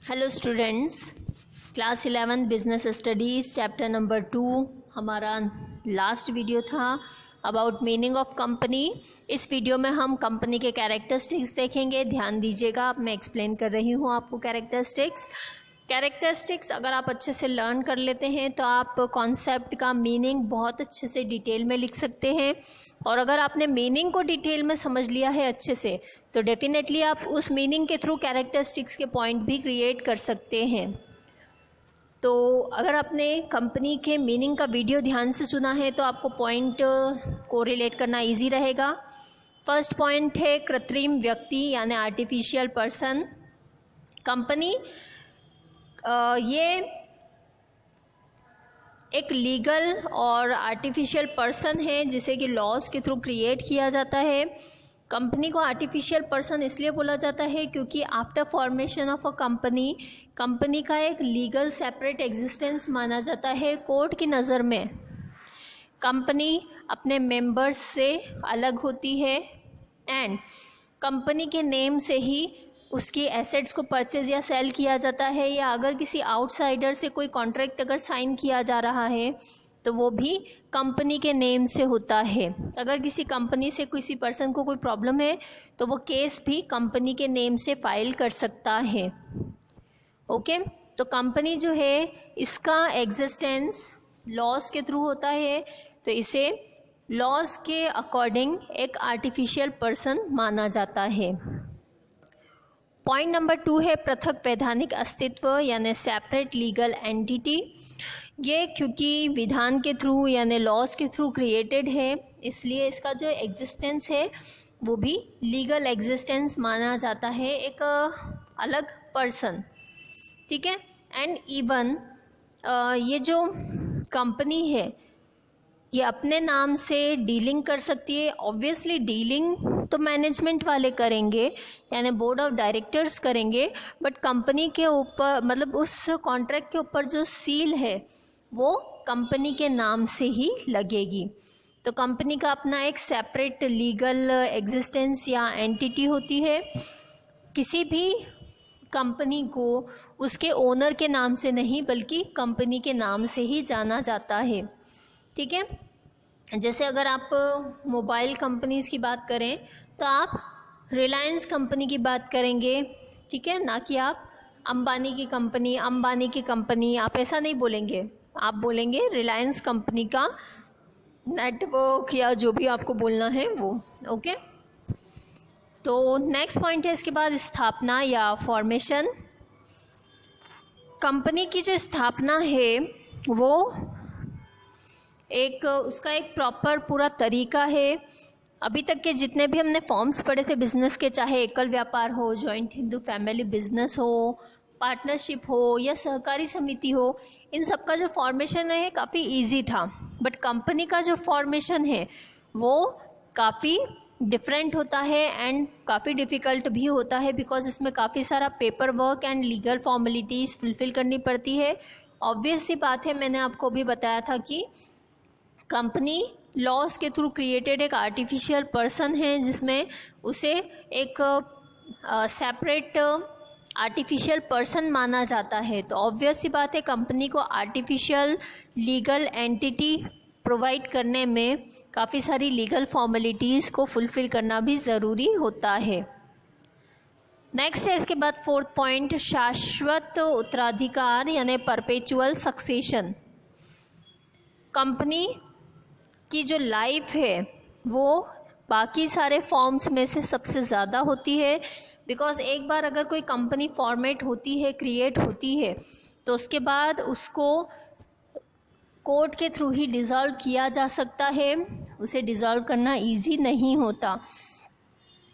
Hello students, class 11 business studies chapter number 2 हमारा last video था about meaning of company. इस video में हम कंपनी के कैरेक्टरिस्टिक्स देखेंगे। ध्यान दीजिएगा, अब मैं एक्सप्लेन कर रही हूँ आपको कैरेक्टरिस्टिक्स अगर आप अच्छे से लर्न कर लेते हैं तो आप कॉन्सेप्ट का मीनिंग बहुत अच्छे से डिटेल में लिख सकते हैं। और अगर आपने मीनिंग को डिटेल में समझ लिया है अच्छे से तो डेफिनेटली आप उस मीनिंग के थ्रू कैरेक्टरिस्टिक्स के पॉइंट भी क्रिएट कर सकते हैं। तो अगर आपने कंपनी के मीनिंग का वीडियो ध्यान से सुना है तो आपको पॉइंट को रिलेट करना इजी रहेगा। फर्स्ट पॉइंट है कृत्रिम व्यक्ति यानी आर्टिफिशियल पर्सन। कंपनी ये एक लीगल और आर्टिफिशियल पर्सन है जिसे कि लॉज के थ्रू क्रिएट किया जाता है। कंपनी को आर्टिफिशियल पर्सन इसलिए बोला जाता है क्योंकि after formation of a company का एक लीगल सेपरेट एग्जिस्टेंस माना जाता है। कोर्ट की नज़र में कंपनी अपने मेंबर्स से अलग होती है एंड कंपनी के नेम से ही उसकी एसेट्स को परचेज या सेल किया जाता है, या अगर किसी आउटसाइडर से कोई कॉन्ट्रैक्ट अगर साइन किया जा रहा है तो वो भी कंपनी के नेम से होता है। अगर किसी कंपनी से किसी पर्सन को कोई प्रॉब्लम है तो वो केस भी कंपनी के नेम से फाइल कर सकता है। ओके, तो कंपनी जो है इसका एग्जिस्टेंस लॉज के थ्रू होता है, तो इसे लॉज के अकॉर्डिंग एक आर्टिफिशियल पर्सन माना जाता है। पॉइंट नंबर 2 है पृथक वैधानिक अस्तित्व यानी सेपरेट लीगल एंटिटी। ये क्योंकि विधान के थ्रू यानी लॉज के थ्रू क्रिएटेड है इसलिए इसका जो एग्जिस्टेंस है वो भी लीगल एग्जिस्टेंस माना जाता है, एक अलग पर्सन। ठीक है, एंड इवन ये जो कंपनी है ये अपने नाम से डीलिंग कर सकती है। ऑब्वियसली डीलिंग तो मैनेजमेंट वाले करेंगे यानी बोर्ड ऑफ डायरेक्टर्स करेंगे, बट कंपनी के ऊपर मतलब उस कॉन्ट्रैक्ट के ऊपर जो सील है वो कंपनी के नाम से ही लगेगी। तो कंपनी का अपना एक सेपरेट लीगल एग्जिस्टेंस या एंटिटी होती है। किसी भी कंपनी को उसके ओनर के नाम से नहीं बल्कि कंपनी के नाम से ही जाना जाता है। ठीक है, जैसे अगर आप मोबाइल कंपनीज़ की बात करें तो आप रिलायंस कंपनी की बात करेंगे, ठीक है, ना कि आप अंबानी की कंपनी आप ऐसा नहीं बोलेंगे। आप बोलेंगे रिलायंस कंपनी का नेटवर्क या जो भी आपको बोलना है वो। ओके, तो नेक्स्ट पॉइंट है इसके बाद स्थापना या फॉर्मेशन। कंपनी की जो स्थापना है वो उसका एक प्रॉपर पूरा तरीका है। अभी तक के जितने भी हमने फॉर्म्स पढ़े थे बिजनेस के, चाहे एकल व्यापार हो, जॉइंट हिंदू फैमिली बिजनेस हो, पार्टनरशिप हो या सहकारी समिति हो, इन सब का जो फॉर्मेशन है काफ़ी इजी था। बट कंपनी का जो फॉर्मेशन है वो काफ़ी डिफरेंट होता है एंड काफ़ी डिफ़िकल्ट भी होता है, बिकॉज इसमें काफ़ी सारा paper work and legal formalities fulfil करनी पड़ती है। ऑब्वियस सी बात है, मैंने आपको भी बताया था कि कंपनी लॉज के थ्रू क्रिएटेड एक आर्टिफिशियल पर्सन है जिसमें उसे एक सेपरेट आर्टिफिशियल पर्सन माना जाता है। तो ऑब्वियस सी बात है कंपनी को आर्टिफिशियल लीगल एंटिटी प्रोवाइड करने में काफ़ी सारी लीगल फॉर्मेलिटीज़ को फुलफ़िल करना भी ज़रूरी होता है। नेक्स्ट है इसके बाद 4th पॉइंट शाश्वत उत्तराधिकार यानी परपेचुअल सक्सेशन। कंपनी की जो लाइफ है वो बाकी सारे फॉर्म्स में से सबसे ज़्यादा होती है, बिकॉज एक बार अगर कोई कंपनी फॉर्मेट होती है, क्रिएट होती है, तो उसके बाद उसको कोर्ट के थ्रू ही डिज़ोल्व किया जा सकता है। उसे डिज़ोल्व करना इजी नहीं होता,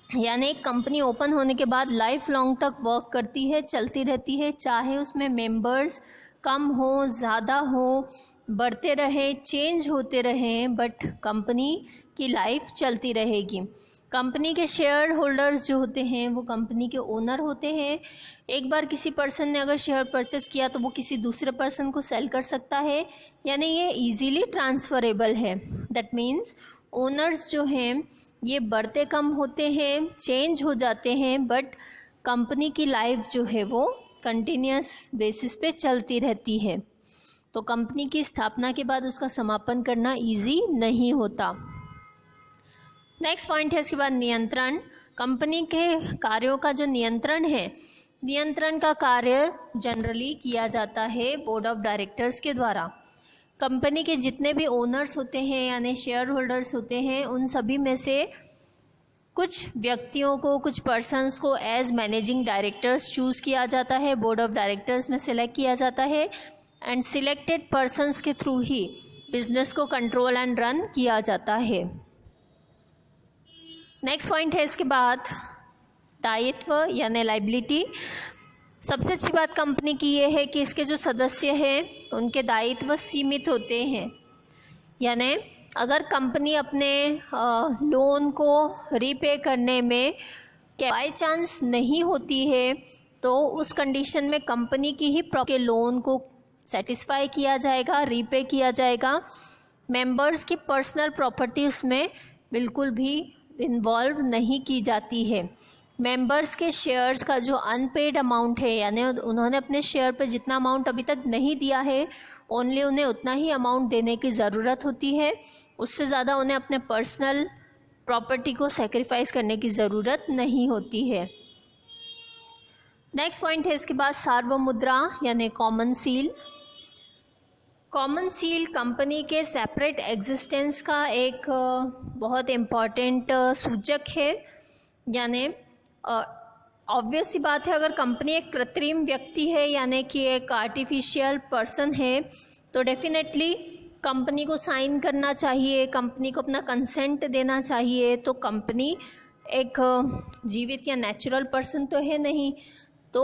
यानी एक कंपनी ओपन होने के बाद लाइफ लॉन्ग तक वर्क करती है, चलती रहती है, चाहे उसमें मेंबर्स कम हो ज़्यादा हो, बढ़ते रहे, चेंज होते रहें, बट कंपनी की लाइफ चलती रहेगी। कंपनी के शेयर होल्डर्स जो होते हैं वो कंपनी के ओनर होते हैं। एक बार किसी पर्सन ने अगर शेयर परचेस किया तो वो किसी दूसरे पर्सन को सेल कर सकता है, यानी ये इजीली ट्रांसफरेबल है। दैट मीन्स ओनर्स जो हैं ये बढ़ते कम होते हैं, चेंज हो जाते हैं, बट कंपनी की लाइफ जो है वो कंटिन्यूस बेसिस पे चलती रहती है, तो कंपनी की स्थापना के बाद उसका समापन करना इजी नहीं होता। नेक्स्ट पॉइंट है इसके बाद नियंत्रण। कंपनी के कार्यों का जो नियंत्रण है, नियंत्रण का कार्य जनरली किया जाता है बोर्ड ऑफ डायरेक्टर्स के द्वारा। कंपनी के जितने भी ओनर्स होते हैं यानी शेयर होल्डर्स होते हैं, उन सभी में से कुछ व्यक्तियों को, कुछ पर्सन्स को एज मैनेजिंग डायरेक्टर्स चूज़ किया जाता है, बोर्ड ऑफ डायरेक्टर्स में सिलेक्ट किया जाता है एंड सिलेक्टेड पर्सन्स के थ्रू ही बिजनेस को कंट्रोल एंड रन किया जाता है। नेक्स्ट पॉइंट है इसके बाद दायित्व यानी लाइबिलिटी। सबसे अच्छी बात कंपनी की ये है कि इसके जो सदस्य हैं उनके दायित्व सीमित होते हैं, यानी अगर कंपनी अपने लोन को रीपे करने में बाई चांस नहीं होती है तो उस कंडीशन में कंपनी की ही प्रॉपर्टी लोन को सेटिस्फाई किया जाएगा, रीपे किया जाएगा। मेंबर्स की पर्सनल प्रॉपर्टी उसमें बिल्कुल भी इन्वॉल्व नहीं की जाती है। मेंबर्स के शेयर्स का जो अनपेड अमाउंट है, यानी उन्होंने अपने शेयर पर जितना अमाउंट अभी तक नहीं दिया है, ओनली उन्हें उतना ही अमाउंट देने की ज़रूरत होती है, उससे ज़्यादा उन्हें अपने पर्सनल प्रॉपर्टी को सेक्रीफाइस करने की ज़रूरत नहीं होती है। नेक्स्ट पॉइंट है इसके बाद सार्वमुद्रा यानी common seal. Common seal company के सेपरेट एग्जिस्टेंस का एक बहुत इम्पॉर्टेंट सूचक है, यानी ऑब्वियस सी बात है, अगर कंपनी एक कृत्रिम व्यक्ति है यानी कि एक आर्टिफिशियल पर्सन है तो डेफिनेटली कंपनी को साइन करना चाहिए, कंपनी को अपना कंसेंट देना चाहिए। तो कंपनी एक जीवित या नेचुरल पर्सन तो है नहीं, तो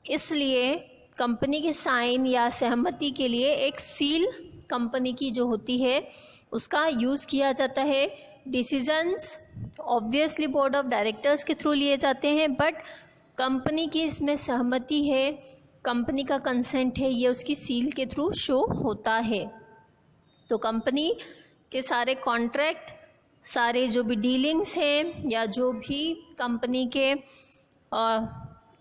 इसलिए कंपनी के साइन या सहमति के लिए एक सील कंपनी की जो होती है उसका यूज़ किया जाता है। Decisions obviously board of directors के थ्रू लिए जाते हैं, बट कंपनी की इसमें सहमति है, कंपनी का कंसेंट है, ये उसकी सील के थ्रू शो होता है। तो कंपनी के सारे कॉन्ट्रैक्ट, सारे जो भी डीलिंग्स हैं या जो भी कंपनी के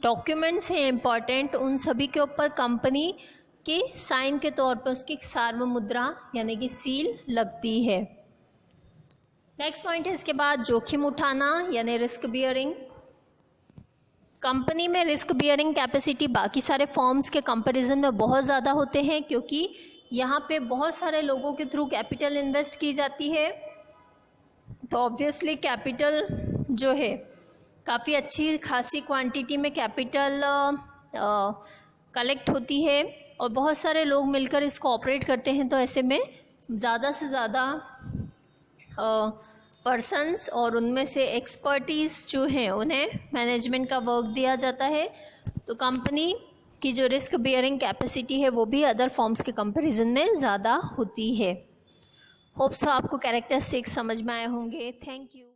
डॉक्यूमेंट्स हैं इम्पॉर्टेंट, उन सभी के ऊपर कंपनी की साइन के तौर पर उसकी सार्वमुद्रा यानी कि सील लगती है। नेक्स्ट पॉइंट है इसके बाद जोखिम उठाना यानी रिस्क बियरिंग। कंपनी में रिस्क बियरिंग कैपेसिटी बाकी सारे फॉर्म्स के कंपैरिजन में बहुत ज़्यादा होते हैं, क्योंकि यहाँ पे बहुत सारे लोगों के थ्रू कैपिटल इन्वेस्ट की जाती है, तो ऑब्वियसली कैपिटल जो है काफ़ी अच्छी खासी क्वांटिटी में कैपिटल कलेक्ट होती है और बहुत सारे लोग मिलकर इसको ऑपरेट करते हैं, तो ऐसे में ज़्यादा से ज़्यादा पर्सन्स और उनमें से एक्सपर्टीज़ जो हैं उन्हें मैनेजमेंट का वर्क दिया जाता है। तो कंपनी की जो रिस्क बियरिंग कैपेसिटी है वो भी अदर फॉर्म्स के कंपैरिजन में ज़्यादा होती है। होप्स आपको कैरेक्टरिस्टिक्स समझ में आए होंगे। Thank you.